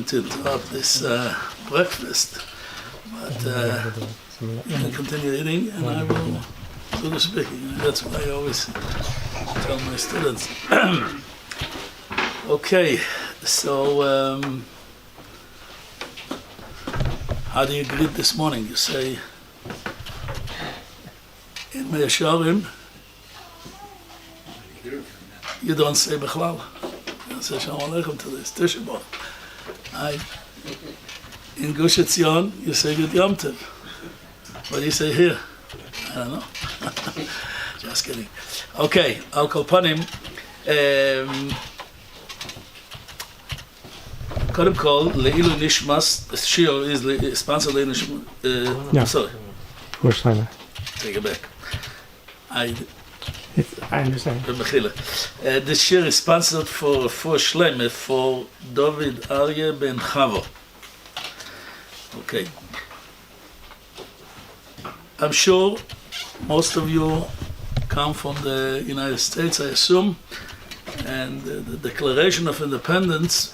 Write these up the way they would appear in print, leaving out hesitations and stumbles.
going to interrupt this breakfast, but you can continue eating and I will do the speaking. That's what I always tell my students. Okay, so how do you greet this morning? You say in Me'asharim, you don't say Bechlal. You don't say Shalom Aleichem to this Tisha B'Av. In Gush Etzion, you say Good Yom Tov. What do you say here? I don't know. Just kidding. Okay, Al Kol Panim. Kodem Kol, Le'ilu Nishmas, the Shio is sponsored Le'ilu Nishmas. Sorry. Take it back. I understand. This year is sponsored for Shleme for David Aryeh ben Chavo. Okay. I'm sure most of you come from the United States, I assume, and the Declaration of Independence.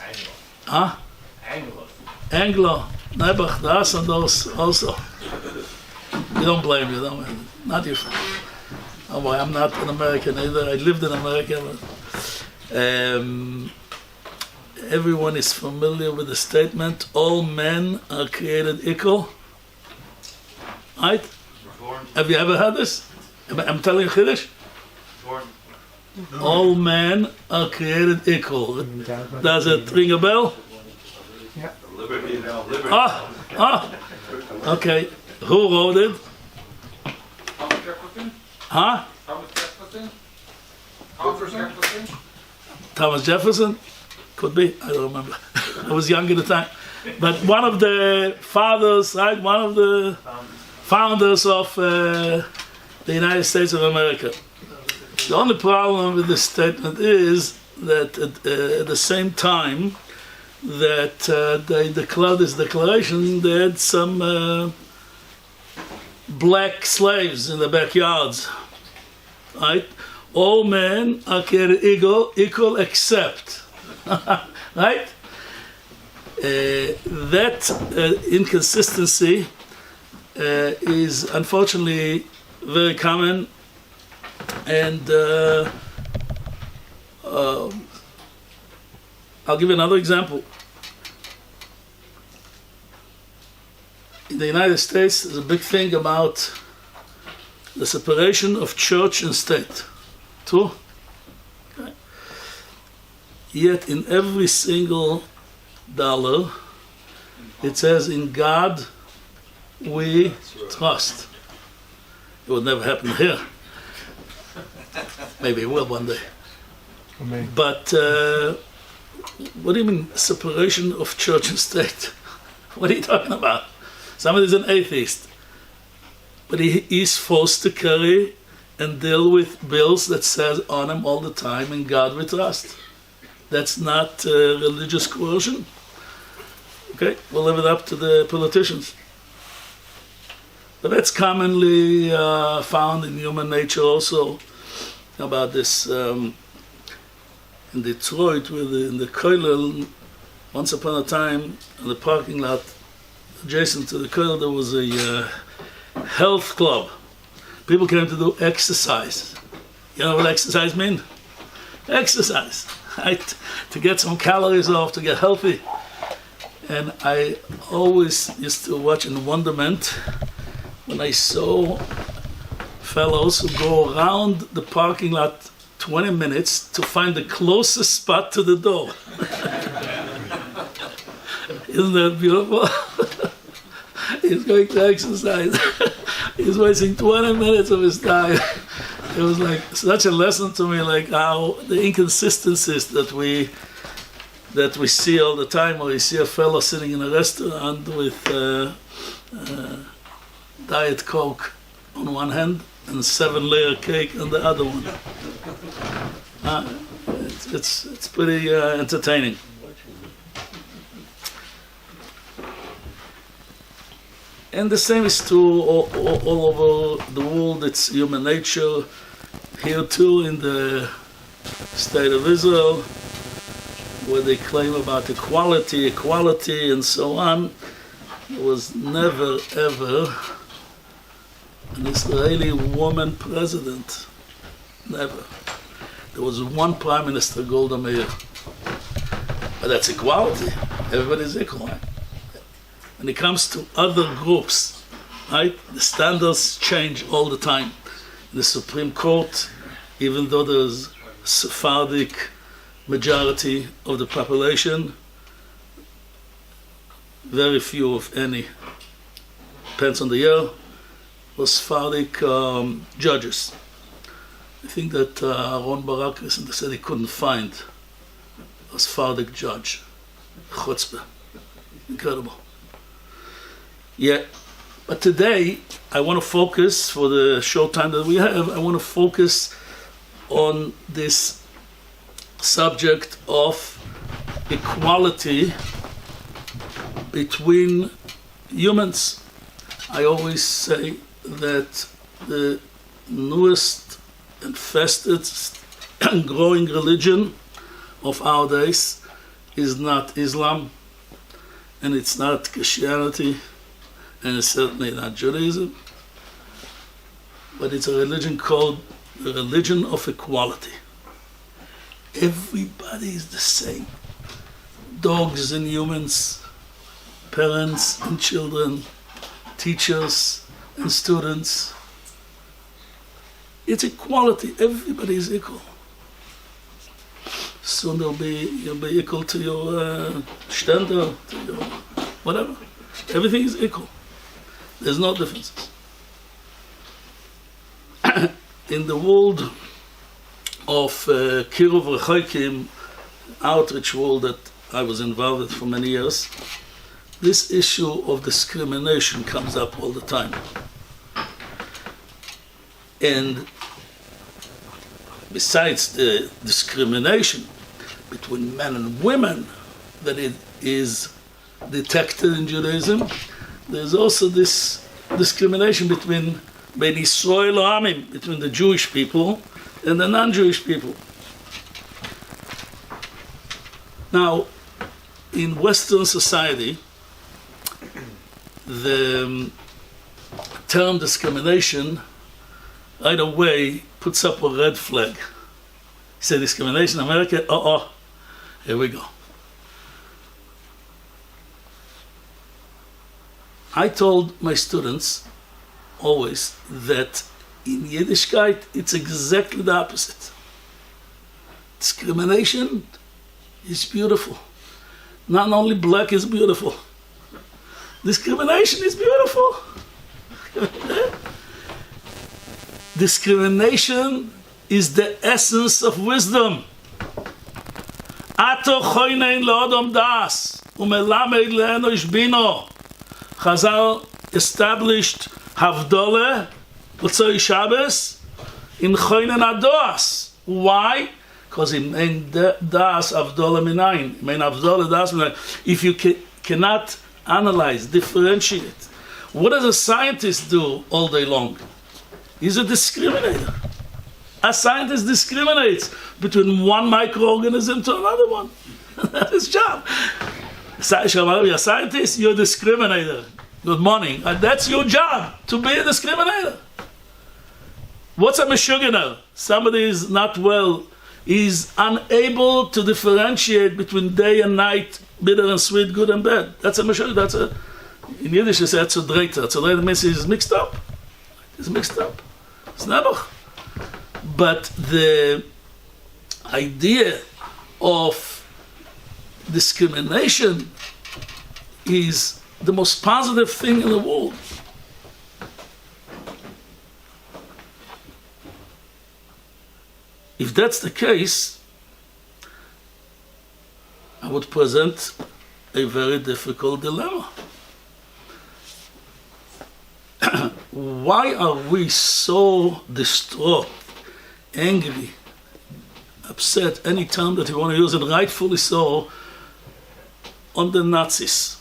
Anglo. Nebuch, das and those also. You don't blame you, don't blame. Not your fault. Oh boy, I'm not an American either. I lived in America. But, everyone is familiar with the statement, all men are created equal. Right? Have you ever heard this? I'm telling you Chiddush? All men are created equal. Does it ring a bell? Yeah. Liberty. Okay. Who wrote it? Thomas Jefferson? Huh? Thomas Jefferson? Could be. I don't remember. I was young at the time. But one of the fathers, right? One of the founders of the United States of America. The only problem with this statement is that at the same time that they declared this declaration, they had some black slaves in the backyards, right? All men are created equal except, right? That inconsistency is unfortunately very common, and I'll give you another example. In the United States, there's a big thing about the separation of church and state. True? Okay. Yet in every single dollar, it says, in God we trust. It would never happen here. Maybe it will one day. Amen. But what do you mean separation of church and state? What are you talking about? Somebody's an atheist, but he is forced to carry and deal with bills that says on him all the time, in God we trust. That's not religious coercion. Okay, we'll leave it up to the politicians. But that's commonly found in human nature also. About this in Detroit, in the Kollel, once upon a time, in the parking lot adjacent to the Kollel, there was a health club. People came to do exercise. You know what exercise means? Exercise, right? To get some calories off, to get healthy. And I always used to watch in wonderment when I saw fellows who go around the parking lot 20 minutes to find the closest spot to the door. Isn't that beautiful? He's going to exercise. He's wasting 20 minutes of his time. It was like such a lesson to me, like how the inconsistencies that we see all the time. Where you see a fellow sitting in a restaurant with Diet Coke on one hand and 7-layer cake on the other one. It's pretty entertaining. And the same is true all over the world. It's human nature. Here too, in the state of Israel, where they claim about equality, and so on. There was never, ever an Israeli woman president. Never. There was one Prime Minister, Golda Meir. But that's equality. Everybody's equal. Right? When it comes to other groups, right, the standards change all the time. In the Supreme Court, even though there's Sephardic majority of the population, very few, if any, depends on the year, was Sephardic judges. I think that Aaron Barak recently said he couldn't find a Sephardic judge. Chutzpah. Incredible. Yeah, but today I want to focus, for the short time that we have, I want to focus on this subject of equality between humans. I always say that the newest and fastest and growing religion of our days is not Islam, and it's not Christianity, and it's certainly not Judaism, but it's a religion called the religion of equality. Everybody is the same. Dogs and humans, parents and children, teachers and students. It's equality. Everybody is equal. Soon you'll be equal to your ständer, to your whatever. Everything is equal. There's no differences. In the world of Kiruv Rechokim, outreach world that I was involved with for many years, this issue of discrimination comes up all the time. And besides the discrimination between men and women that it is detected in Judaism, there's also this discrimination between Israel Amim, between the Jewish people and the non-Jewish people. Now, in Western society, the term discrimination right away puts up a red flag. You say discrimination in America, here we go. I told my students always that in Yiddishkeit it's exactly the opposite. Discrimination is beautiful. Not only black is beautiful. Discrimination is beautiful. Discrimination is the essence of wisdom. Ato choynein le'odom das umelamed le'eno ishbino. Chazal established Havdalah, Motzei Shabbos, in choynein adoas. Why? Because it meant das Havdalah minayin. It meant Havdalah das minayin. If you cannot analyze, differentiate, what does a scientist do all day long? He's a discriminator. A scientist discriminates between one microorganism to another one. That's his job. You're a scientist, you're a discriminator. Good morning. And that's your job, to be a discriminator. What's a meshuggah? Somebody is not well, is unable to differentiate between day and night, bitter and sweet, good and bad. That's a meshuggah. In Yiddish, they say that's a dreiter. That's a dreiter means he's mixed up. It's mixed up. It's nebuch. But the idea of discrimination is the most positive thing in the world. If that's the case, I would present a very difficult dilemma. Why are we so distraught, angry, upset, any term that you want to use, and rightfully so, on the Nazis?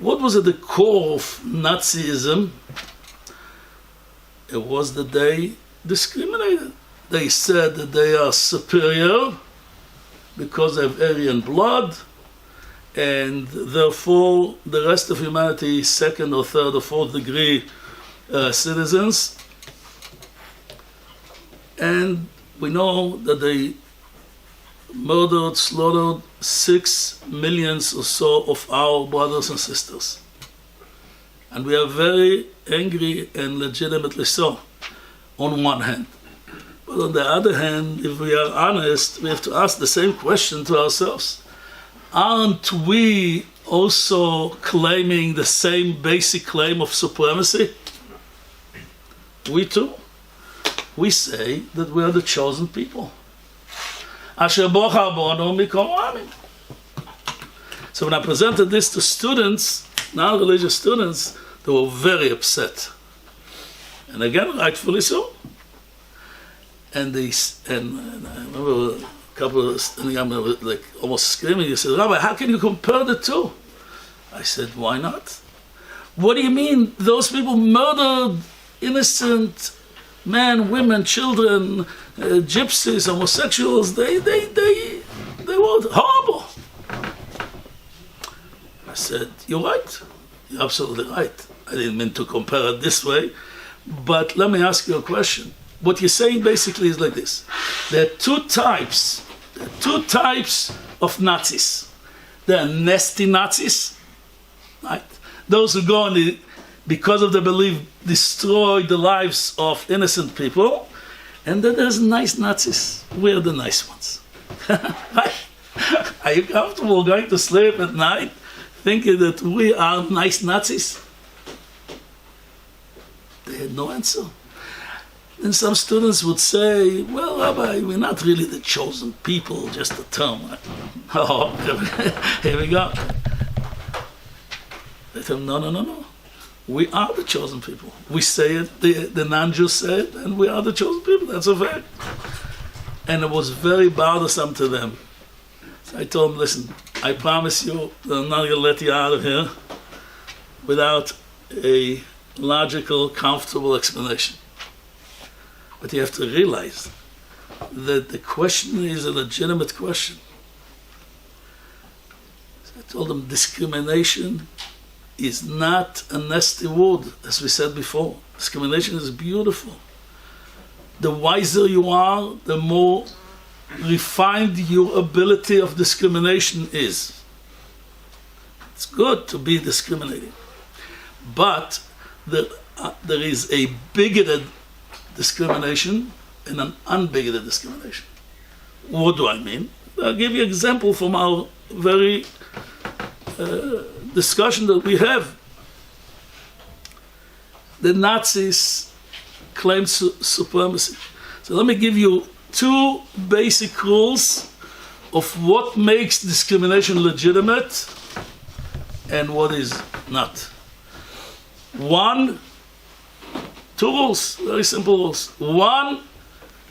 What was at the core of Nazism? It was that they discriminated. They said that they are superior because they have Aryan blood, and therefore the rest of humanity is second or third or fourth degree citizens. And we know that they murdered, slaughtered 6 million or so of our brothers and sisters. And we are very angry, and legitimately so, on one hand. But on the other hand, if we are honest, we have to ask the same question to ourselves. Aren't we also claiming the same basic claim of supremacy? We too. We say that we are the chosen people. Asher bochar bonu mikol ha'amim. So when I presented this to students, non-religious students, they were very upset. And again, rightfully so. And I remember a couple of standing up, like almost screaming. He said, "Rabbi, how can you compare the two?" I said, "Why not? What do you mean? Those people murdered innocent men, women, children, gypsies, homosexuals. They were horrible." I said, "You're right. You're absolutely right. I didn't mean to compare it this way, but let me ask you a question. What you're saying basically is like this. There are two types of Nazis. There are nasty Nazis, right? Those who go and, because of their belief, destroy the lives of innocent people. And then there's nice Nazis. We're the nice ones. Right? Are you comfortable going to sleep at night thinking that we are nice Nazis? They had no answer. And some students would say, "Well, Rabbi, we're not really the chosen people, just a term." Oh, here we go. They tell them, no. We are the chosen people. We say it, the non-Jews say it, and we are the chosen people. That's a fact. And it was very bothersome to them. So I told them, "Listen, I promise you that I'm not going to let you out of here without a logical, comfortable explanation. But you have to realize that the question is a legitimate question." So I told them, discrimination is not a nasty word, as we said before. Discrimination is beautiful. The wiser you are, the more refined your ability of discrimination is. It's good to be discriminating. But there is a bigoted discrimination and an unbigoted discrimination. What do I mean? I'll give you an example from our very discussion that we have. The Nazis claimed supremacy. So let me give you two basic rules of what makes discrimination legitimate and what is not. Two rules, very simple rules. One,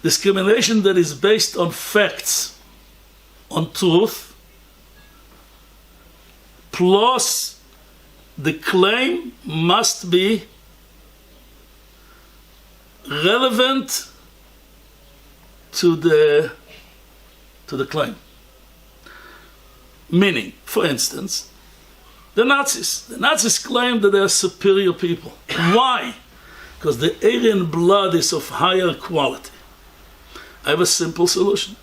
discrimination that is based on facts, on truth, plus the claim must be relevant to the claim. Meaning, for instance, the Nazis claim that they are superior people. Why? Because the Aryan blood is of higher quality. I have a simple solution.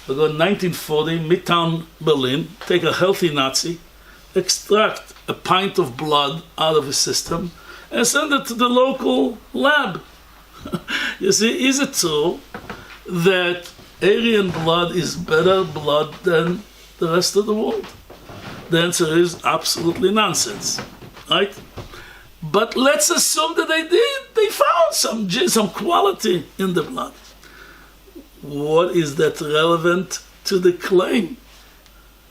We go in 1940, Midtown Berlin, take a healthy Nazi, extract a pint of blood out of his system, and send it to the local lab. You see, is it true that Aryan blood is better blood than the rest of the world? The answer is absolutely nonsense, right? But let's assume that they found some quality in the blood. What is that relevant to the claim?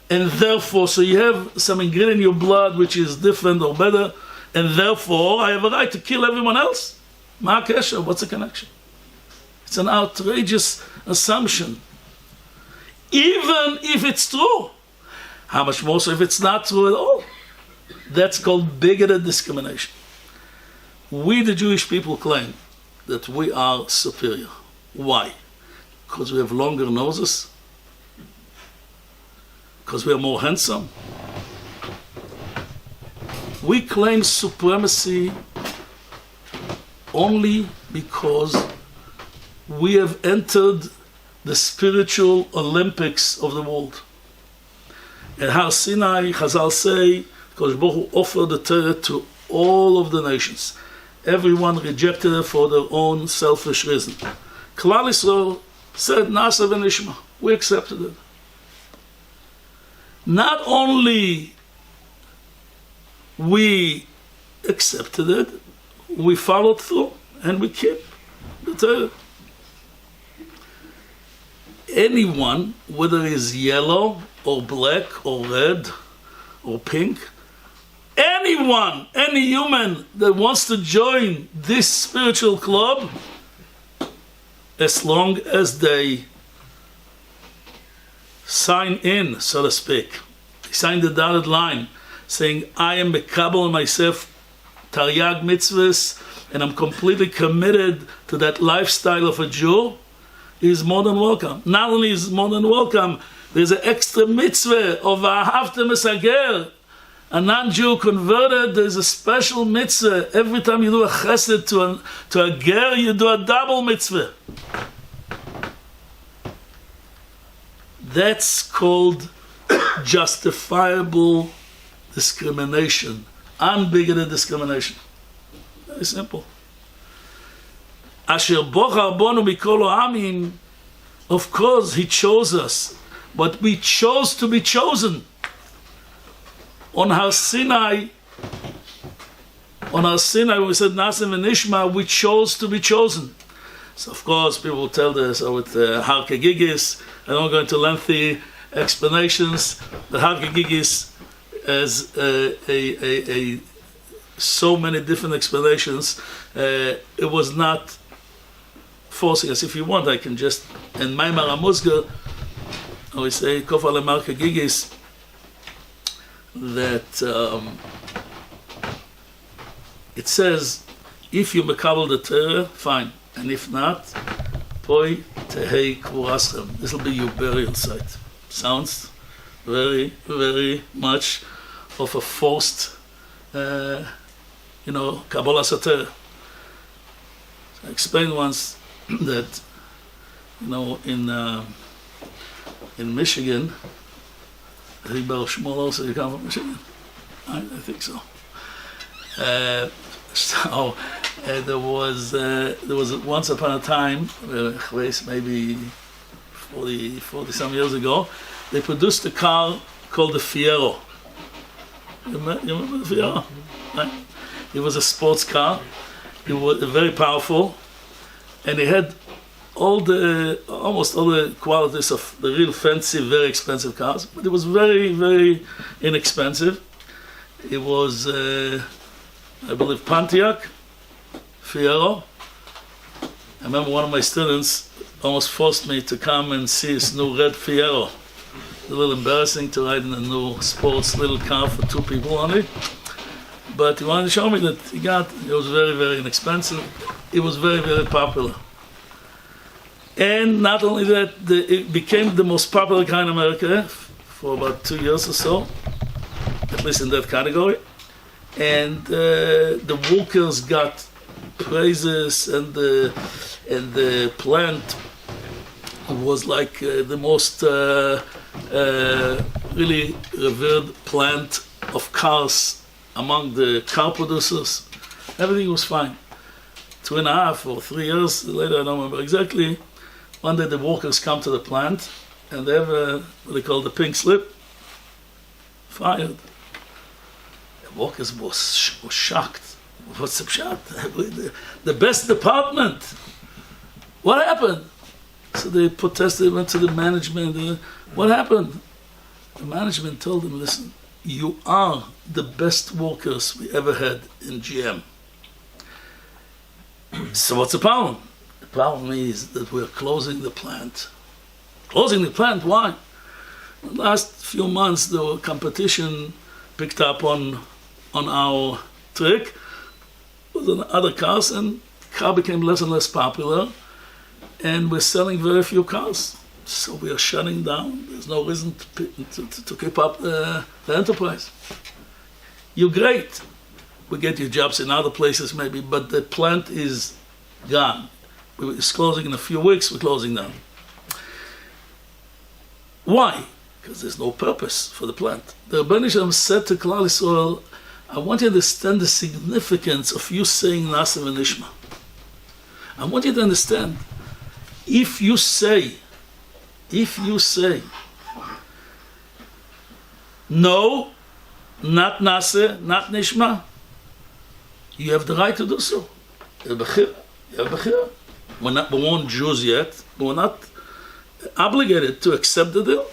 And therefore, so you have some ingredient in your blood which is different or better, and therefore I have a right to kill everyone else? Ma kesher, what's the connection? It's an outrageous assumption. Even if it's true. How much more so if it's not true at all? That's called bigoted discrimination. We, the Jewish people, claim that we are superior. Why? Because we have longer noses? Because we are more handsome. We claim supremacy only because we have entered the spiritual Olympics of the world. At Har Sinai, Chazal say, Kodesh Baruch Hu offered the Torah to all of the nations. Everyone rejected it for their own selfish reason. Klal Yisrael said, Nasa v'nishma. We accepted it. Not only we accepted it, we followed through and we keep the Torah. Anyone, whether he's yellow or black or red or pink, anyone, any human that wants to join this spiritual club, as long as they sign in, so to speak, sign the dotted line, saying, I am Mekabel myself, Taryag mitzvahs, and I'm completely committed to that lifestyle of a Jew, is more than welcome. Not only is more than welcome, there's an extra mitzvah of Ahavta Mesager. A non-Jew converted, there's a special mitzvah. Every time you do a chesed to a ger, you do a double mitzvah. That's called justifiable discrimination, unbigoted discrimination. Very simple. Asher bochar bonu mikol ha'amim, of course he chose us, but we chose to be chosen. On Har Sinai, we said Nasim and Ishma, we chose to be chosen. So of course people will tell this with Har Kegigis. I don't go into lengthy explanations. The Har Kegigis has so many different explanations. It was not forcing us. If you want, I can just, in Maimar HaMuzgar, I would say, Kofar Lemar Kegigis, that it says, if you mekabel the Torah, fine, and if not, poi tehei kvoraschem. This will be your burial site. Sounds very, very much of a forced, Kabbalah Satorah. I explained once that, in Michigan, I think Baruch Shmuel also, you come from Michigan? I think so. There was once upon a time, maybe 40 some years ago, they produced a car called the Fiero. You remember the Fiero? Right? It was a sports car. It was very powerful, and it had almost all the qualities of the real fancy, very expensive cars, but it was very, very inexpensive. It was, I believe, Pontiac Fiero. I remember one of my students almost forced me to come and see his new red Fiero. It's a little embarrassing to ride in a new sports little car for two people only. But he wanted to show me that it was very, very inexpensive. It was very, very popular. And not only that, it became the most popular car in America for about 2 years or so, at least in that category. And the workers got praises, and the plant was like the most really revered plant of cars among the car producers. Everything was fine. 2.5 or 3 years later, I don't remember exactly, one day the workers come to the plant and they have what they call the pink slip. Fired. The workers were shocked. What's the shot? The best department. What happened? So they protested, went to the management. What happened? The management told them, listen, you are the best workers we ever had in GM. So what's the problem? The problem is that we're closing the plant. Closing the plant? Why? In the last few months, the competition picked up on our trick. It was on other cars, and the car became less and less popular, and we're selling very few cars. So we are shutting down. There's no reason to keep up the enterprise. You're great. We get you jobs in other places maybe, but the plant is gone. It's closing in a few weeks, we're closing down. Why? Because there's no purpose for the plant. The Rebbeinu Shalom said to Klal Yisrael, I want you to understand the significance of you saying Nasa v'Nishma. I want you to understand, if you say, no, not Nasa, not Nishma, you have the right to do so. You have Bechira. We weren't Jews yet, we're not obligated to accept the deal.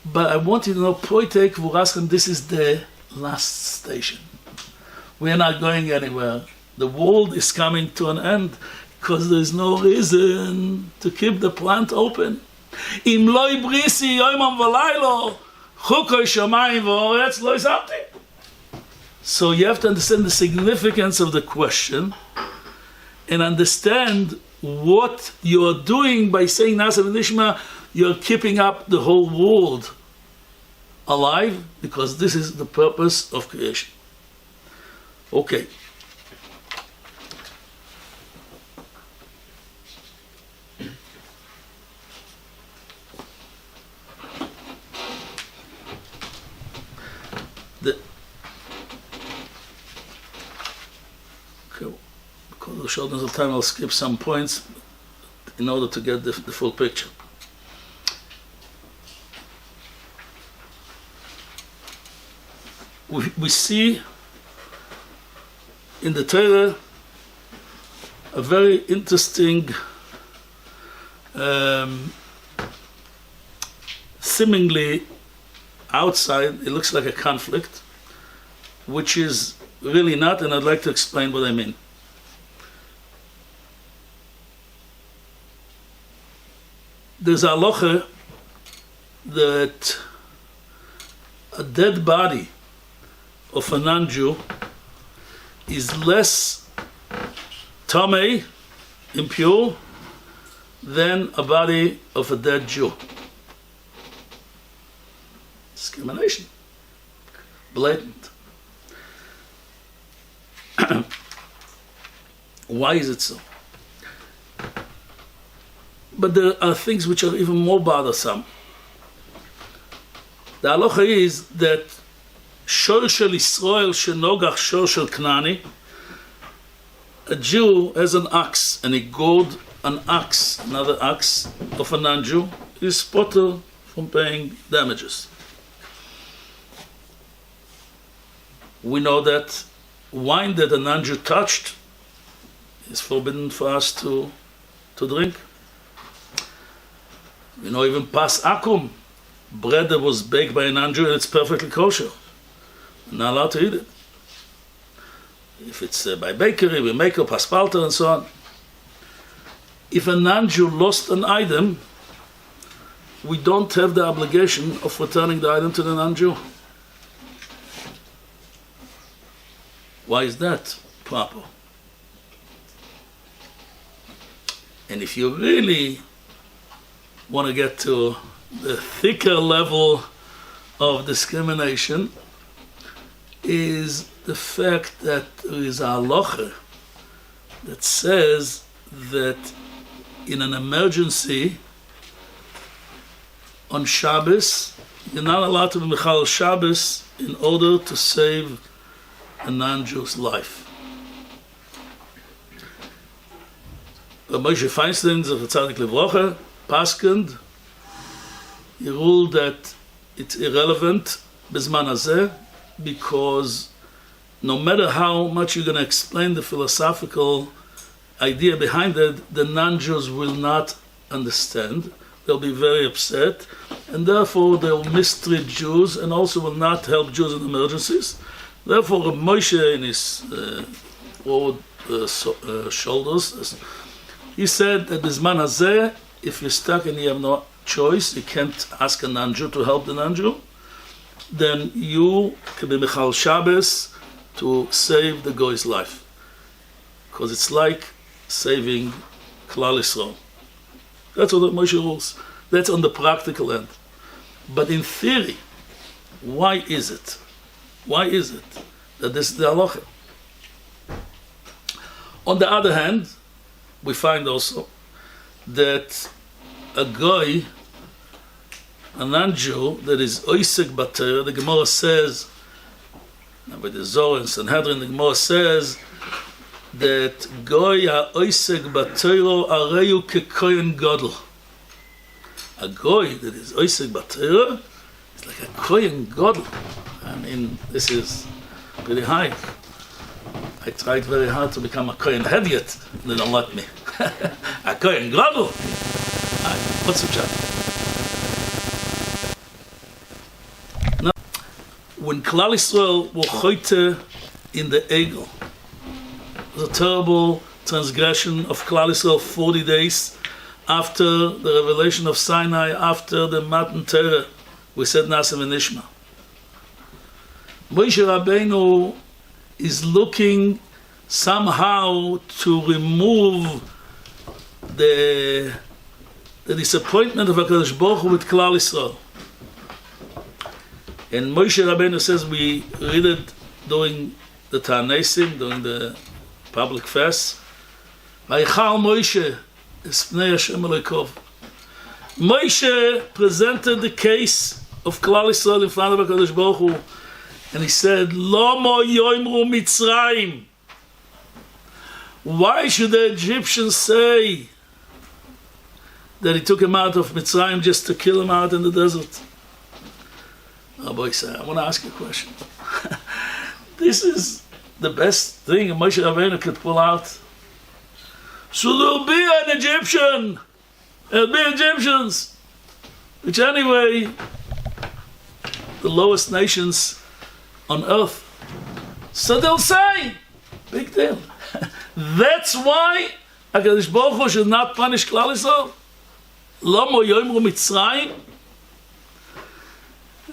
But I want you to know, Poitek Vuraschem, this is the last station. We are not going anywhere. The world is coming to an end because there's no reason to keep the plant open. Im loy brisi yoimam v'laylo, chukoy shamayim v'oretz lo yisabti. So you have to understand the significance of the question and understand what you're doing by saying Nasa v'Nishma. You're keeping up the whole world alive because this is the purpose of creation. Okay. Because of the shortness of time, I'll skip some points in order to get the full picture. We see in the Torah a very interesting, seemingly outside, it looks like a conflict, which is really not, and I'd like to explain what I mean. There's a halacha that a dead body of a non-Jew is less tamei, impure, than a body of a dead Jew. Discrimination. Blatant. Why is it so? But there are things which are even more bothersome. The halacha is that Shor shel Yisrael shenogach shor shel Knani, a Jew has an ox, and he gored an ox, another ox of a non-Jew, is potter from paying damages. We know that wine that a non-Jew touched is forbidden for us to drink. We know even pas akum, bread that was baked by a non-Jew, and it's perfectly kosher. We're not allowed to eat it. If it's by bakery, we make up paspalter and so on. If a non-Jew lost an item, we don't have the obligation of returning the item to the non-Jew. Why is that proper? And if you really want to get to the thicker level of discrimination, is the fact that there is a halacha that says that in an emergency on Shabbos, you're not allowed to be mechal Shabbos in order to save a non-Jew's life. Rabbi Moshe Feinstein, Zecher Tzadik Livrocha, paskend, he ruled that it's irrelevant b'zman hazeh, because no matter how much you're going to explain the philosophical idea behind it, the non-Jews will not understand. They'll be very upset, and therefore they'll mistreat Jews and also will not help Jews in emergencies. Therefore, Rabbi Moshe, in his broad shoulders, he said that b'zman hazeh, if you're stuck and you have no choice, you can't ask a non-Jew to help the non-Jew, then you can be mechal Shabbos to save the goy's life, because it's like saving Klal Yisrael. That's what Moshe rules. That's on the practical end. But in theory, why is it? Why is it that this is the halacha? On the other hand, we find also that a guy, a non-Jew that is oisek bater, the Gemara says, by the Zohar and Sanhedrin, the Gemara says that goy ha-oisek batero areyu kekoyen gadol. A goy that is oisek batero is like a koyen gadol. I mean, this is pretty high. I tried very hard to become a koyen hedyot. They don't let me. A koyen gadol. What's the chat? Now, when Klal Yisrael were choite in the Egel, it was a terrible transgression of Klal Yisrael 40 days after the revelation of Sinai, after the Matan Torah, we said Nasa v'Nishma. Moshe Rabbeinu is looking somehow to remove the disappointment of HaKadosh Baruch Hu with Klal Yisrael. And Moshe Rabbeinu says, we read it during the Ta'anesim, during the public fast. Vayichal Moshe es pnei Hashem Elokev. Moshe presented the case of Klal Yisrael in front of HaKadosh Baruch Hu, and he said, Lomo yoimru Mitzrayim. Why should the Egyptians say that he took him out of Mitzrayim just to kill him out in the desert? Rabbi said, I want to ask you a question. This is the best thing Moshe Rabbeinu could pull out. So there'll be an Egyptian. There'll be Egyptians. Which anyway, the lowest nations on earth. So they'll say, big deal. That's why HaKadosh Baruch Hu should not punish Klal Yisrael. Lomo yoimru Mitzrayim.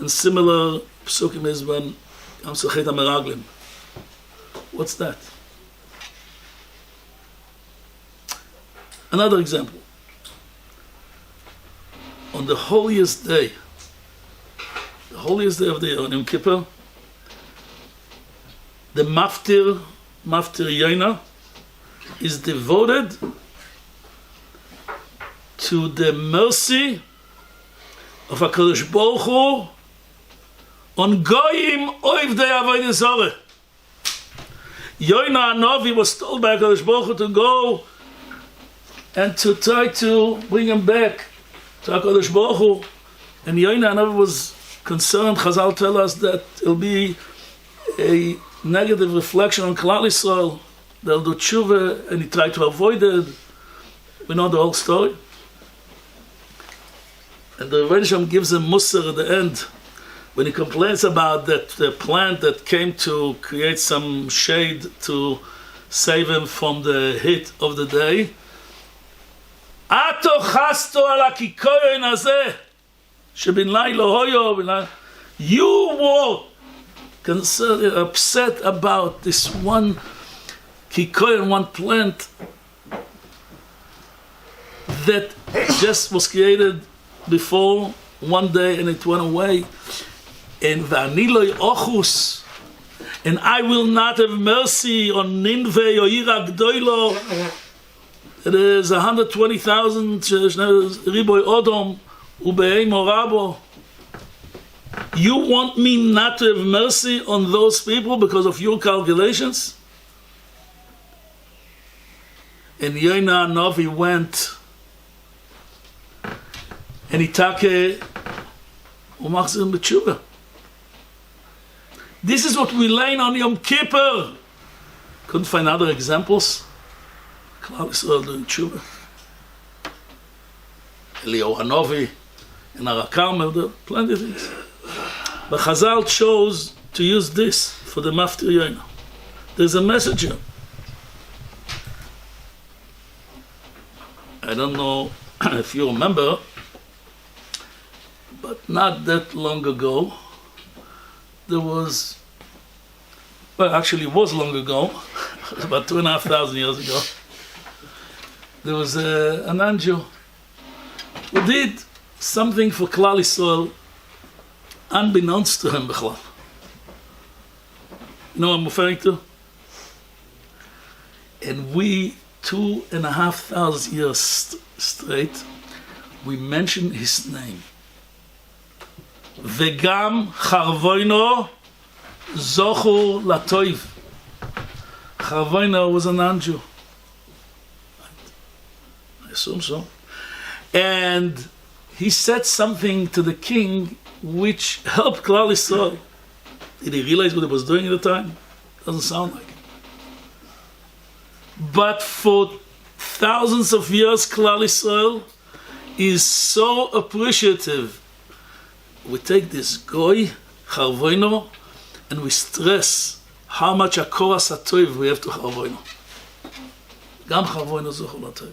And similar psukim is when Amsachet HaMeraglim. What's that? Another example. On the holiest day of the year, on Yom Kippur, the Maftir Yaina, is devoted to the mercy of HaKadosh Baruch Hu on Goyim Oivdei Avodah Zarah. Yoina Hanavi was told by HaKadosh Baruch Hu to go and to try to bring him back to HaKadosh Baruch Hu. And Yoina Hanavi was concerned. Chazal tell us that it'll be a negative reflection on Klal Yisrael. They'll do tshuva, and he tried to avoid it. We know the whole story. And the Rebbe Shalom gives a musar at the end when he complains about that the plant that came to create some shade to save him from the heat of the day. Ato chasto ala kikoyin hazeh shebin laylo hoyo. You were upset about this one kikoyin, one plant that just was created before one day and it went away. And v'aniloi ochus, and I will not have mercy on Ninveh or Ira Gdoilo. It is 120,000 riboy odom ubeim orabo. You want me not to have mercy on those people because of your calculations? And Yoina Hanavi went and he take umachzir b'tshuva. This is what we learn on Yom Kippur. Couldn't find other examples. Klal Yisrael doing tshuva. Eliyahu Hanavi and Har HaKarmel, there are plenty of things. But Chazal chose to use this for the Maftir Yaina. There's a message here. I don't know if you remember, but not that long ago, there was, well, actually it was long ago, about 2,500 years ago, there was a non-Jew who did something for Klal Yisrael, unbeknownst to him, Bechlal. You know what I'm referring to? And we, 2,500 years straight, we mention his name. Vegam Charvoino Zochur Latoiv. Charvoino was a non-Jew. I assume so. And he said something to the king which helped Klal Yisrael. Did he realize what he was doing at the time? Doesn't sound like it. But for thousands of years, Klal Yisrael is so appreciative. We take this goy, Charvoino, and we stress how much akoras hatoiv we have to Charvoino. Gam Charvoino zochur latoiv.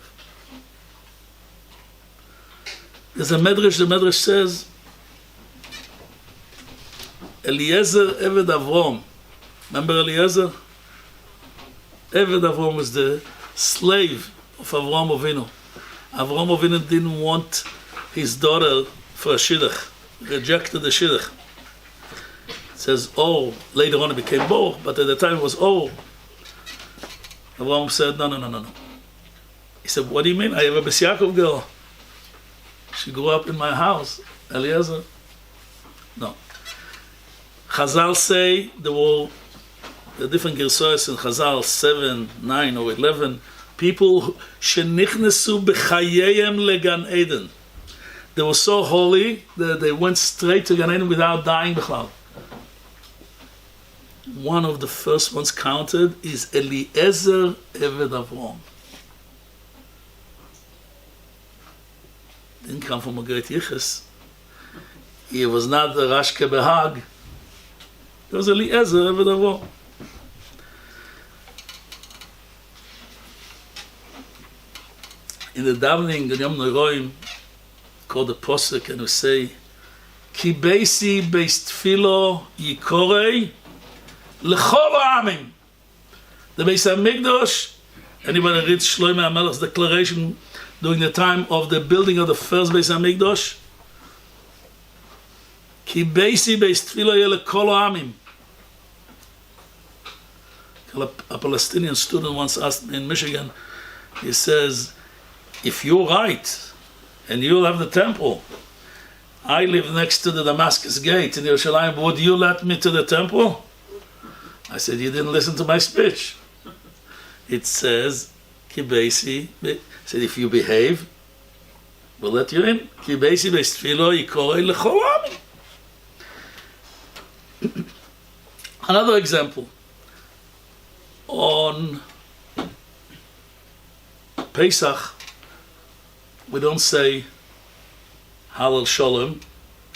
There's a medrash, the medrash says, Eliezer Eved Avrom. Remember Eliezer? Eved Avrom was the slave of Avraham Avinu. Avraham Avinu didn't want his daughter for a shidduch. Rejected the shidduch. It says Or. Later on it became Bo, but at the time it was Or. Avraham said, no. He said, what do you mean? I have a Bes Yaakov girl. She grew up in my house. Eliezer? No. Chazal say there were different girsos in Chazal, 7, 9 or 11, people shenichnesu b'chayeyem legan Eden. They were so holy that they went straight to Gan Eden without dying b'chlal. One of the first ones counted is Eliezer Eved Avrom. Didn't come from a great yichus. He was not the Rashke Behag. It was Eliezer Eved Avrom. In the davening, the Yom Noroim, called the posuk, and we say, Ki beisi beis tfilo yikorei lechol ha'amim. The Beis HaMikdash, anybody read Shlomo HaMelech's declaration during the time of the building of the first Beis HaMikdash? Ki beisi beis tfilo yeh lechol ha'amim. A Palestinian student once asked me in Michigan, he says, if you're right, and you'll have the temple, I live next to the Damascus gate in Yerushalayim, would you let me to the temple? I said, you didn't listen to my speech. It says, Ki beisi, said, if you behave, we'll let you in. Ki beisi beis tfilo yikorei lechol ha'amim. Another example. On Pesach, we don't say Halal Shalom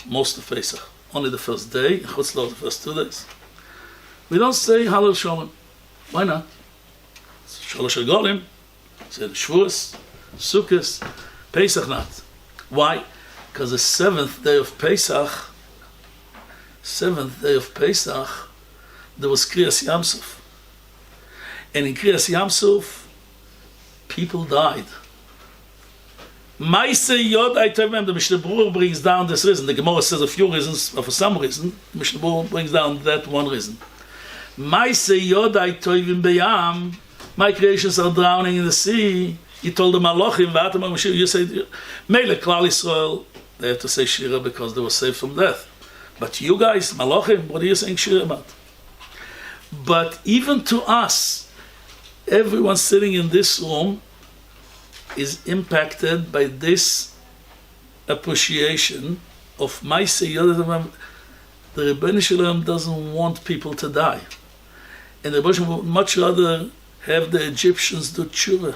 most of Pesach. Only the first day, Chutz La'ot the first 2 days. We don't say Halal Shalom. Why not? Shalosh Regalim, said Shavuos, Sukkot, Pesach not. Why? Because the 7th day of Pesach, there was Kriyas Yamsuf. And in Kriyas Yamsuf, people died. Maise Yod Aitovim, the Mishnah Berurah brings down this reason. The Gemara says a few reasons, but for some reason, the Mishnah Berurah brings down that one reason. Maise Yod Aitovim Beyam, my creations are drowning in the sea. He told the Malachim, you say, Mele Klal Yisrael, they have to say Shira because they were saved from death. But you guys, Malachim, what are you saying Shira about? But even to us, everyone sitting in this room is impacted by this appreciation of Maise Yodad. The Rebbeinu Shalom doesn't want people to die. And the Rebbeinu would much rather have the Egyptians do tshuva.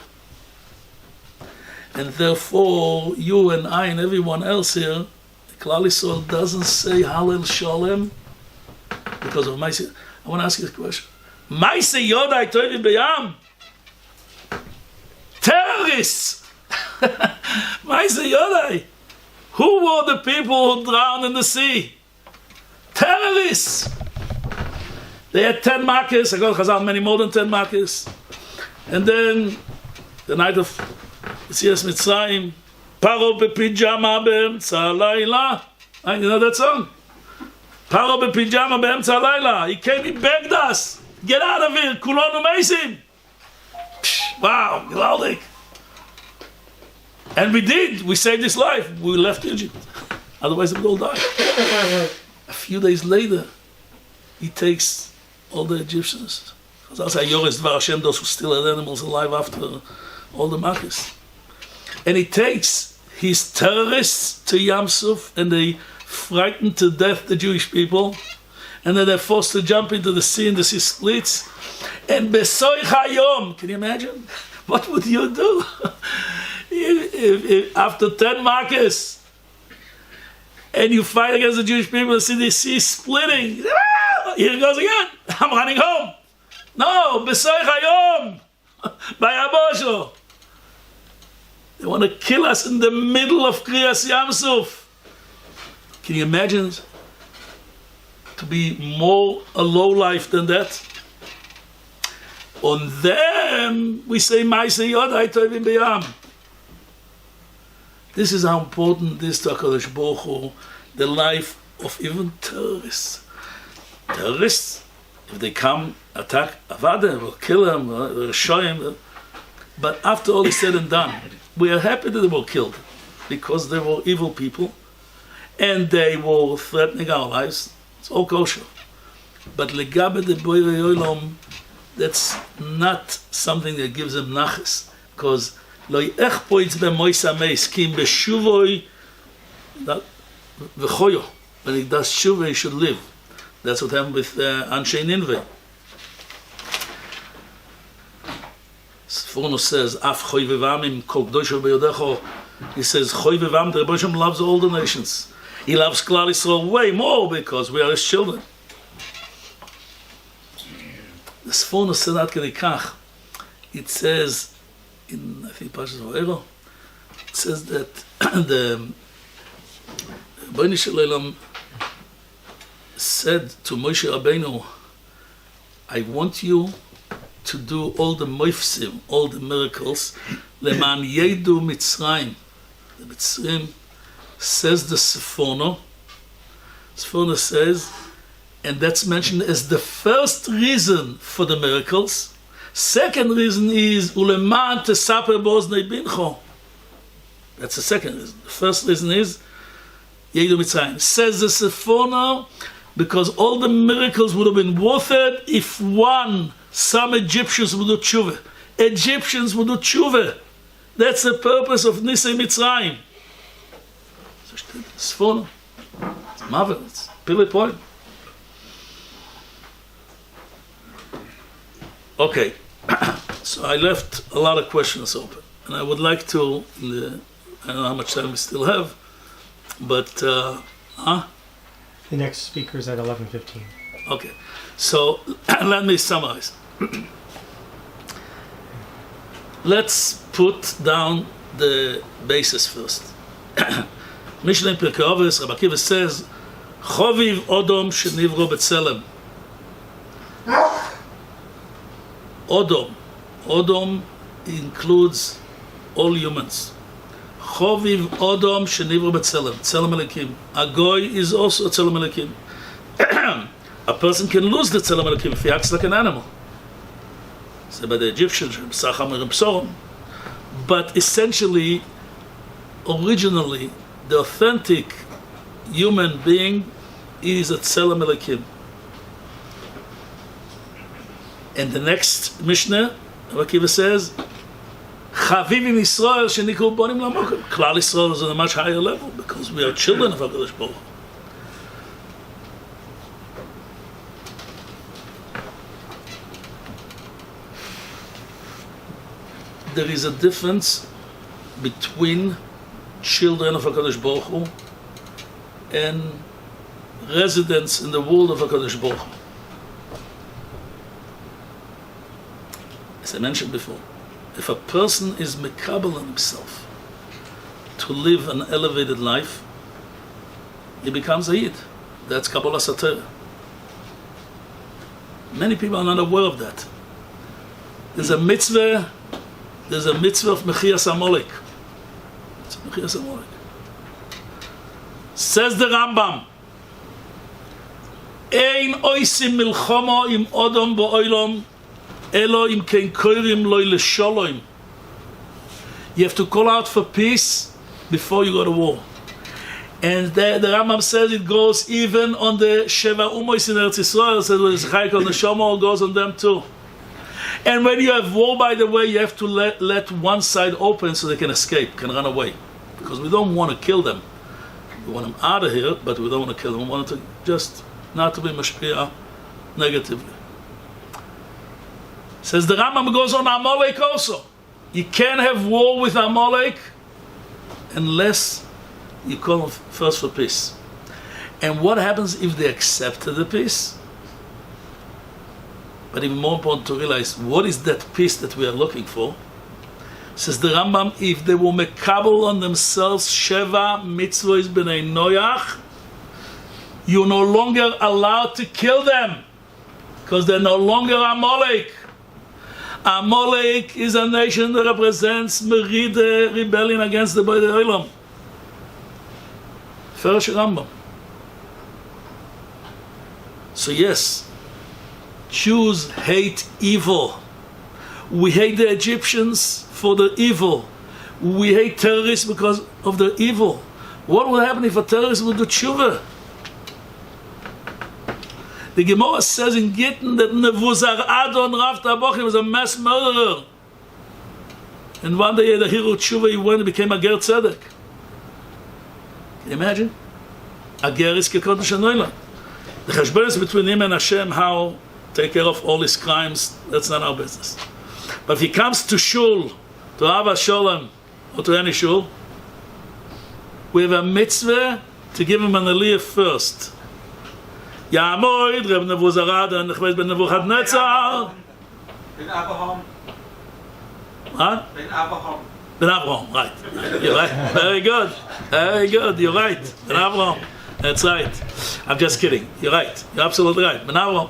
And therefore, you and I and everyone else here, Klal Yisrael doesn't say Halal Shalom because of Maise. I want to ask you a question. Maise Yodai Toivi Beyam. Terrorists! Maise Yodai. Who were the people who drowned in the sea? Terrorists! They had 10 makkos. I got Chazal many more than 10 makkos. And then the night of Yetzias Mitzrayim, Paro בפijama באמצע הלילה. You know that song? Paro בפijama באמצע הלילה. He came, he begged us. Get out of here, כולנו מייסים. Wow, geweldig. And we did. We saved his life. We left Egypt. Otherwise, we would all die. A few days later, he takes all the Egyptians. That's how Yoris Dvar Hashem, those who still had animals alive after all the Makkos. And he takes his terrorists to Yam Suf, and they frighten to death the Jewish people. And then they're forced to jump into the sea, and the sea splits. And Besoy Hayom, can you imagine? What would you do? if after 10 Makkos, and you fight against the Jewish people, and see the sea splitting. Here it goes again. I'm running home. No, Besoy Hayom, by Abosho. They want to kill us in the middle of Kriyas Yam Suf. Can you imagine to be more a low life than that? On them, we say, Maise Yodai Tovim B'Yam. This is how important this to HaKadosh Baruch Hu, the life of even terrorists. Terrorists, if they come, attack Avada, will kill them, will show him. But after all is said and done, we are happy that they were killed because they were evil people and they were threatening our lives. It's all kosher. But legabe de boire olam, that's not something that gives them nachas, because lo echpoitz bemoisa meis kim beshuvoi v'choyo. When he does shuvah, he should live. That's what happened with Anshe Ninveh. Sforno says, Af choy v'vamim kol k'dosho b'yodecho. He says, choy v'vam, the Rebbe Shem loves all the nations. He loves Klal Yisrael way more because we are his children. The Sforno said that Kenikach. It says, in, I think, Pashas V'ero, it says that the Bnei Shalom said to Moshe Rabbeinu, I want you to do all the moifsim, all the miracles, leman yedu Mitzrayim. The Mitzrayim, says the Sforno. Sforno says, and that's mentioned as the first reason for the miracles. Second reason is uleman tesaper boznei bincho. That's the second reason. The first reason is yedu Mitzrayim. Says the Sforno, because all the miracles would have been worth it if some Egyptians would do tshuva. Egyptians would do tshuva. That's the purpose of Nisei Mitzrayim. Sforno. It's marvelous. Pillar point. Okay. So I left a lot of questions open. And I would like to, I don't know how much time we still have, but, The next speaker is at 11:15. Okay. So let me summarize. Let's put down the basis first. Mishnah in Pirkei Avos, Rabbi Akiva says, Choviv Odom shenivro b'tzelem. Odom includes all humans. Choviv Odom shenivro b'tzelem. Tzelem Elokim. A goy is also a Tzelem Elokim. A person can lose the Tzelem Elokim if he acts like an animal. Said by the Egyptians, but essentially, originally, the authentic human being is a Tzelem Elokim. And the next Mishnah, Rabbi Akiva says, Chavivim Yisrael shenikru bonim lamokim. Klal Yisrael is on a much higher level because we are children of HaKadosh Baruch Hu. There is a difference between children of HaKadosh Baruch Hu and residents in the world of HaKadosh Baruch Hu. As I mentioned before, if a person is mekabel on himself to live an elevated life, he becomes a Yid. That's Kabbalah Satira. Many people are not aware of that. There's a mitzvah of Mechias Amalek. Mechias Amalek. Says the Rambam, Ein oisim milchama im odom ba'olam elo im kein koirim loy lesholom. You have to call out for peace before you go to war. And the Rambam says it goes even on the Sheva Umois in Eretz Yisrael. It says when it's Chayk on the Shomor, goes on them too. And when you have war, by the way, you have to let one side open so they can escape, can run away. Because we don't want to kill them. We want them out of here, but we don't want to kill them. We want them to just not to be mashpia negatively. Says the Rambam goes on Amalek also. You can't have war with Amalek unless you call them first for peace. And what happens if they accepted the peace? But even more important to realize, what is that peace that we are looking for? Says the Rambam, if they were mekabel on themselves Sheva mitzvahs b'nei Noach, you're no longer allowed to kill them because they're no longer Amalek. Amalek is a nation that represents Merida rebellion against the Beit Olam. Ferish Rambam. So yes, Jews hate evil. We hate the Egyptians for the evil. We hate terrorists because of the evil. What would happen if a terrorist would do tshuva? The Gemara says in Gittin that Nevuzar Adon Rav Tabochim was a mass murderer. And one day the hero tshuva, he went and became a ger tzedek. Can you imagine? A ger is kekodesh hanoila. The cheshbonos between him and Hashem, how take care of all his crimes, that's not our business. But if he comes to shul, to Ahavas Shalom, or to any shul, we have a mitzvah to give him an aliyah first. Ya'amoid, Reb Nevuzarad, and Nechvez ben Nebuchadnezzar. Ben Avraham. What? Ben Avraham. Ben Avraham, right. You're right. Very good. Very good. You're right. Ben Avraham. That's right. I'm just kidding. You're right. You're absolutely right. Ben Avraham.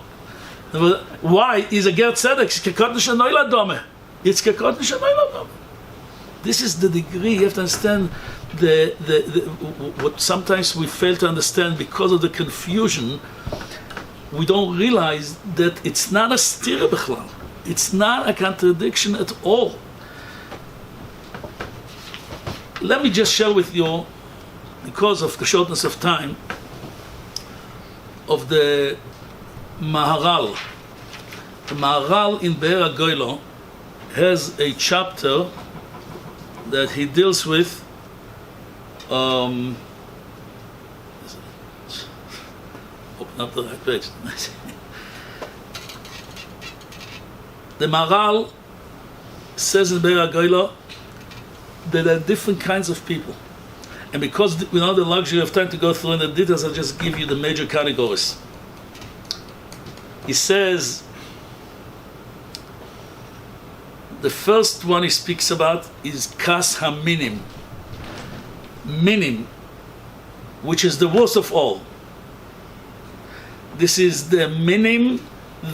Why? He's a ger tzedek. It's kekodesh hanoila dome. It's kekodesh hanoila dome. This is the degree. You have to understand what sometimes we fail to understand because of the confusion. We don't realize that it's not a stira b'chlal. It's not a contradiction at all. Let me just share with you, because of the shortness of time, of the Maharal. The Maharal in Be'er HaGoylo has a chapter that he deals with open up the right page. The Maharal says in Be'er HaGoylo that there are different kinds of people. And because we don't have the luxury of time to go through in the details, I'll just give you the major categories. He says, the first one he speaks about is Kas HaMinim. Minim, which is the worst of all. This is the minim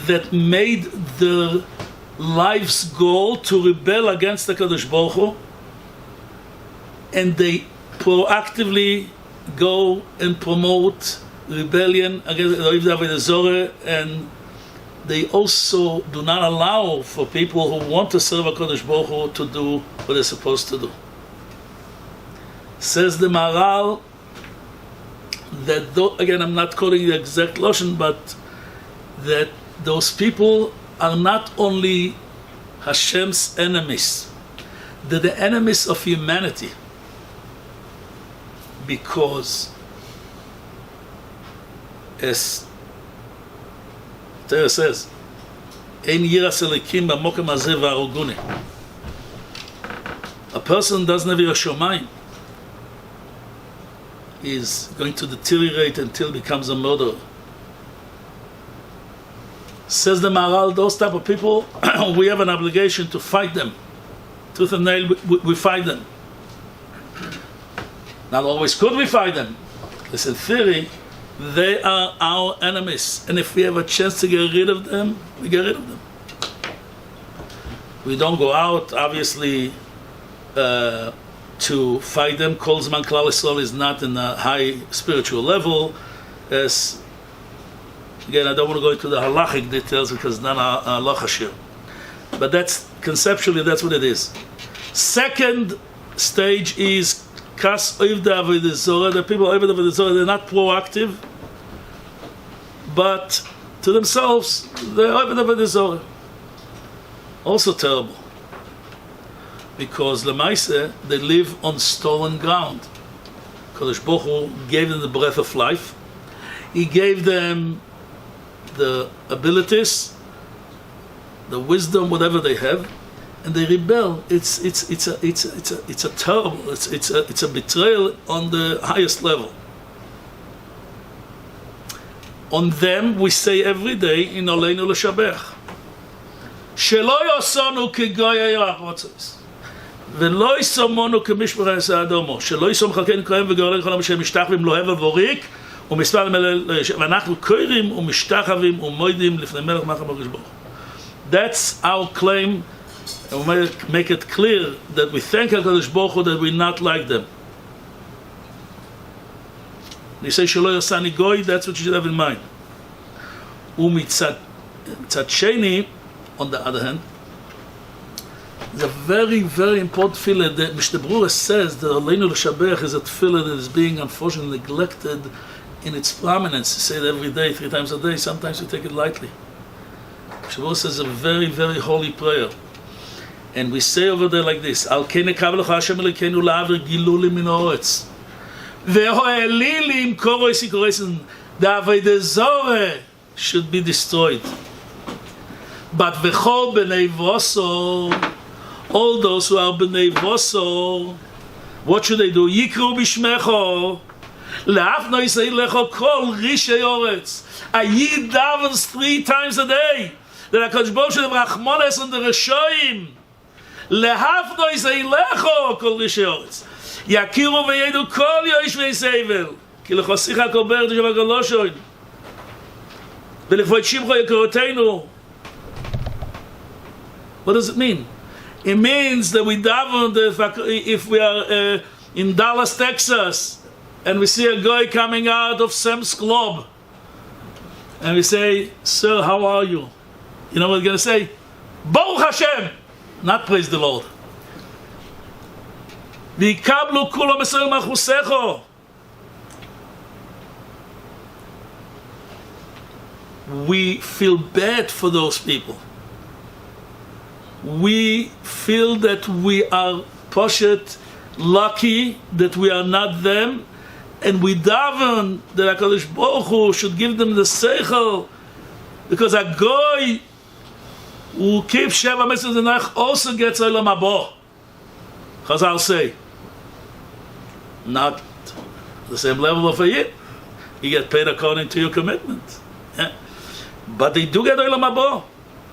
that made their life's goal to rebel against the Kadosh Baruch Hu, and they proactively go and promote rebellion against the Zorah, and they also do not allow for people who want to serve HaKadosh Baruch Hu to do what they're supposed to do. Says the Maharal that, again, I'm not quoting the exact Lashon, but that those people are not only Hashem's enemies, they're the enemies of humanity, because as Torah says, Ein yiras elikim b'mokem hazeh v'haroguni. A person doesn't have yiras shomayim is going to deteriorate until becomes a murderer. Says the Maharal, those type of people, we have an obligation to fight them. Tooth and nail, we fight them. Not always could we fight them. Because in theory, they are our enemies. And if we have a chance to get rid of them, we get rid of them. We don't go out, obviously, to fight them. Kol Zman Klal Yisrael is not in a high spiritual level. As again, I don't want to go into the halachic details because it's not a halacha shir. But that's conceptually that's what it is. Second stage is kas oivdei avodah zorah. The people oivdei avodah zorah, they're not proactive, but to themselves they're oivdei avodah zorah. Also terrible, because lemaise they live on stolen ground. Kadosh Baruch Hu gave them the breath of life. He gave them the abilities, the wisdom, whatever they have, and they rebel. It's a terrible. It's a betrayal on the highest level. On them we say every day in Oleinu L'Shabech, Shelo yosonu kegoyei ha'arotzos, v'lo yisomonu k'mishpachas ha'adomo, shelo yisom chalkeinu kohen v'gorei l'cholam shem mishtachvim lohevel vorik, ומספר ואנחנו קוראים ומשתחווים ומוידים לפני מלך מלך הקדוש ברוך הוא. That's our claim, and we make it clear that we thank HaKadosh Baruch Hu that we're not like them. They say שלא יעשני גוי, that's what you should have in mind. ומצד שני, on the other hand, it's a very, very important tefillah that Mr. Brura says that Aleinu L'Shabech is a tefillah that is being unfortunately neglected in its prominence. You say it every day, 3 times a day, sometimes you take it lightly. Mr. Brura says a very, very holy prayer. And we say over there like this, Al kei nekav lecha Hashem Elokeinu la'aver gilulim min ha'oretz. Ve'ho'elilim koroisi koroisin. The avodah zorah should be destroyed. But v'chol b'nei vosor, all those who are b'nei vosor, what should they do? Yikru b'shmecho, le'af no yisrael lecho kol rishei oretz. A yid davens 3 times a day that HaKadosh Baruch Hu should have rachmanes on the reshoim. Le'af no yisrael lecho kol rishei oretz. Yakiru v'yedu kol yoish v'yisevel. Ki lechosicha kol ber d'shav ha'galoshoin. V'lechvoit shimcho yakiroteinu. What does it mean? It means that we daven if we are in Dallas, Texas, and we see a guy coming out of Sam's Club, and we say, "Sir, how are you?" You know what we're going to say? Baruch Hashem, not praise the Lord. V'ikablu kulo mesor machusecho. We feel bad for those people. We feel that we are poshet, lucky that we are not them, and we daven that HaKadosh Baruch Hu should give them the seichel, because a goy who keeps Sheva Mitzvot the Nach also gets Olam Haba. Chazal say, not the same level of a yid. You get paid according to your commitment. Yeah. But they do get Olam Haba.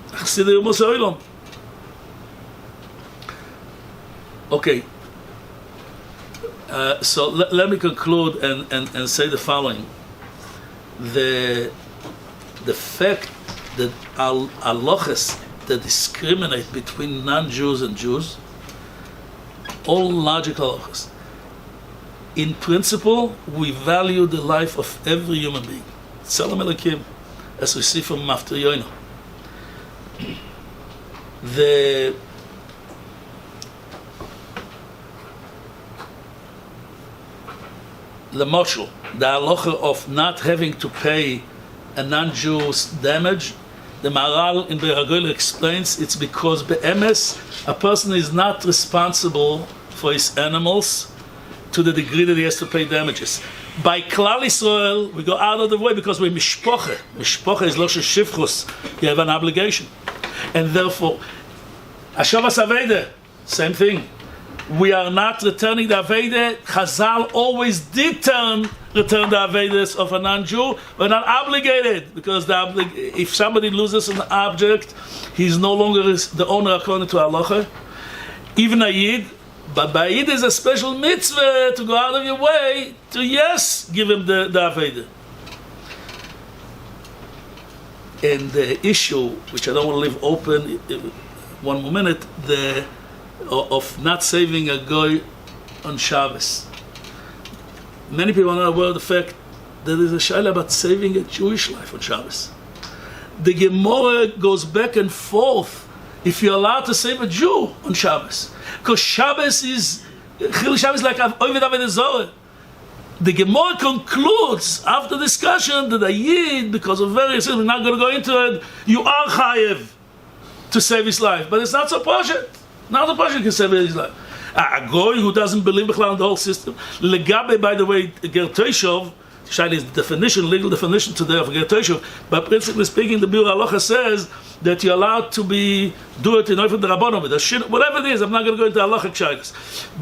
Chassidei Umus Olam. Okay, so let me conclude and say the following. The fact that halachas that discriminate between non-Jews and Jews, all logical halachas, in principle, we value the life of every human being. Shalom Elokim, as we see from Mafter Yoino. The moshel, the halacha of not having to pay a non-Jew's damage, the Maharal in Be'Hagol explains it's because be'emes, a person is not responsible for his animals to the degree that he has to pay damages. By Klal Yisrael, we go out of the way because we're mishpoche. Mishpoche is loshe shivchus. You have an obligation. And therefore, Hashavas Aveda, same thing. We are not returning the Aveda. Chazal always did return the Avedas of a non-Jew. We're not obligated, because if somebody loses an object, he's no longer the owner according to halacha. Even a Yid, but by Yid is a special mitzvah to go out of your way to, yes, give him the Aveda. And the issue, which I don't want to leave open, one more minute, of not saving a guy on Shabbos. Many people are not aware of the fact that there's a shaila about saving a Jewish life on Shabbos. The Gemara goes back and forth if you're allowed to save a Jew on Shabbos. Because Shabbos is like Ovid Avodah Zorah. The Gemara concludes after discussion that a Yid, because of various reasons, we're not going to go into it, you are chayev to save his life. But it's not so pashut. Not so pashut can save his life. A goy who doesn't believe in the whole system. Legabe, by the way, Ger Toshov, Shaila is the definition, legal definition today of Ger Toshov, but principally speaking, the Biur Halacha says that you're allowed to do it in order for the Rabbanon, whatever it is. I'm not going to go into halachic shaylas,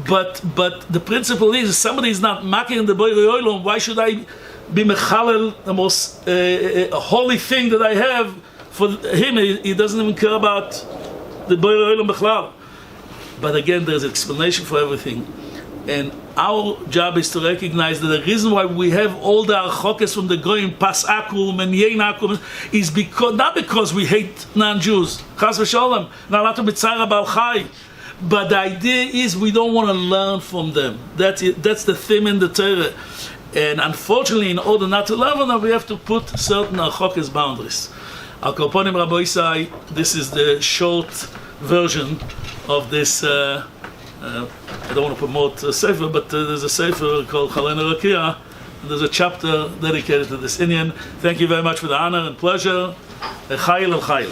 but the principle is, if somebody is not making in the Beit Oilom, why should I be mechalel the most holy thing that I have for him? He doesn't even care about the Beit Oilom bechlal. But again, there's an explanation for everything. And our job is to recognize that the reason why we have all the archokes from the Goyim, Pas Akum and Yein Akum, is not because we hate non-Jews. Chas v'sholem, not allowed to b'tzara bal chai. But the idea is we don't want to learn from them. That's it. That's the theme in the Torah. And unfortunately, in order not to learn from them, we have to put certain archokes boundaries. Al Koponim Rabbi Isai, this is the short version of this. I don't want to promote a sefer, but there's a sefer called Chalena Rakia. There's a chapter dedicated to this Iyun. Thank you very much for the honor and pleasure. Chayil al Chayil.